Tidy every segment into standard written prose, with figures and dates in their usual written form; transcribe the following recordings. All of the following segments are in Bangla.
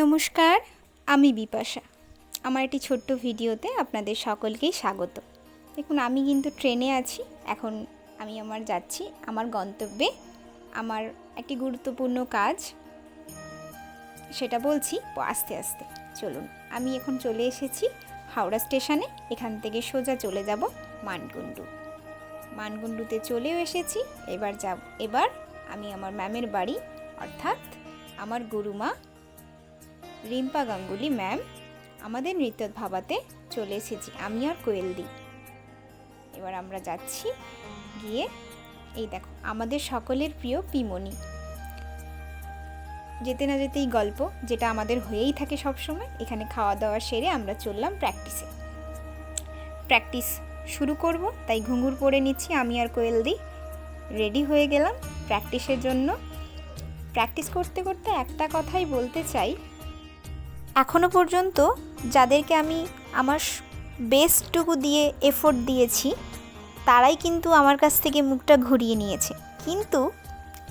নমস্কার, আমি বিপাশা। আমার একটি ছোট্ট ভিডিওতে আপনাদের সকলকেই স্বাগত। দেখুন, আমি কিন্তু ট্রেনে আছি। এখন আমি যাচ্ছি আমার গন্তব্যে। আমার একটি গুরুত্বপূর্ণ কাজ, সেটা বলছি আস্তে আস্তে। চলুন, আমি এখন চলে এসেছি হাওড়া স্টেশনে। এখান থেকে সোজা চলে যাব মানকুণ্ডু। মানকুণ্ডুতে চলেও এসেছি। এবার আমি আমার ম্যামের বাড়ি, অর্থাৎ আমার গুরুমা রিম্পা গাঙ্গুলি ম্যাম আমাদের নৃত্যভাবাতে চলে এসেছি, আমি আর কোয়েলদি। এবার আমরা যাচ্ছি। গিয়ে এই দেখো আমাদের সকলের প্রিয় পিমনি। যেতে না যেতেই গল্প, যেটা আমাদের হয়েই থাকে সবসময়। এখানে খাওয়া দাওয়া সেরে আমরা চললাম প্র্যাকটিস শুরু করব। তাই ঘুঙুর পরে নিচ্ছি আমি আর কোয়েলদি। রেডি হয়ে গেলাম প্র্যাকটিসের জন্য। প্র্যাকটিস করতে করতে একটা কথাই বলতে চাই, এখনো পর্যন্ত যাদেরকে আমি আমার বেস্টটুকু দিয়ে এফোর্ট দিয়েছি, তারাই কিন্তু আমার কাছ থেকে মুখটা ঘুরিয়ে নিয়েছে। কিন্তু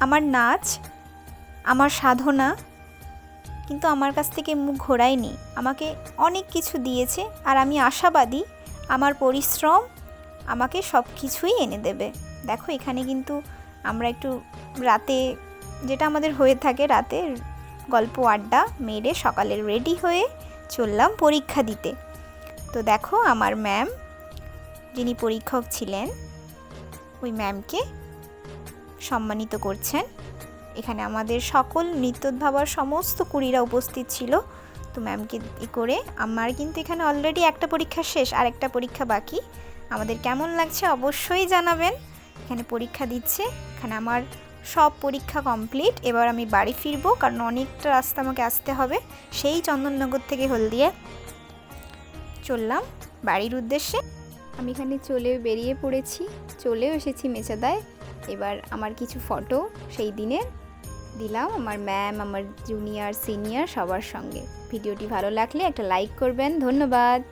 আমার নাচ, আমার সাধনা কিন্তু আমার কাছ থেকে মুখ ঘোরায়নি। আমাকে অনেক কিছু দিয়েছে, আর আমি আশাবাদী আমার পরিশ্রম আমাকে সব কিছুই এনে দেবে। দেখো, এখানে কিন্তু আমরা একটু রাতে, যেটা আমাদের হয়ে থাকে রাতে, গল্প আড্ডা মেরে সকালে রেডি হয়ে চললাম পরীক্ষা দিতে। তো দেখো, আমার ম্যাম, যিনি পরীক্ষক ছিলেন, ওই ম্যামকে সম্মানিত করছেন। এখানে আমাদের সকল নৃত্যভাবার সমস্ত কুড়িরা উপস্থিত ছিল। তো ম্যামকে করে আমার কিন্তু এখানে অলরেডি একটা পরীক্ষা শেষ, আর একটা পরীক্ষা বাকি। আমাদের কেমন লাগছে অবশ্যই জানাবেন। এখানে পরীক্ষা দিচ্ছে। এখানে আমার সব পরীক্ষা কমপ্লিট। এবার আমি বাড়ি ফিরবো, কারণ অনেকটা রাস্তা আমাকে আসতে হবে। সেই চন্দননগর থেকে হলদিয়া চললাম বাড়ির উদ্দেশ্যে। আমি এখানে বেরিয়ে পড়েছি, চলেও এসেছি মেচাদায়। এবার আমার কিছু ফটো সেই দিনের দিলাম আমার ম্যাম, আমার জুনিয়র, সিনিয়র সবার সঙ্গে। ভিডিওটি ভালো লাগলে একটা লাইক করবেন। ধন্যবাদ।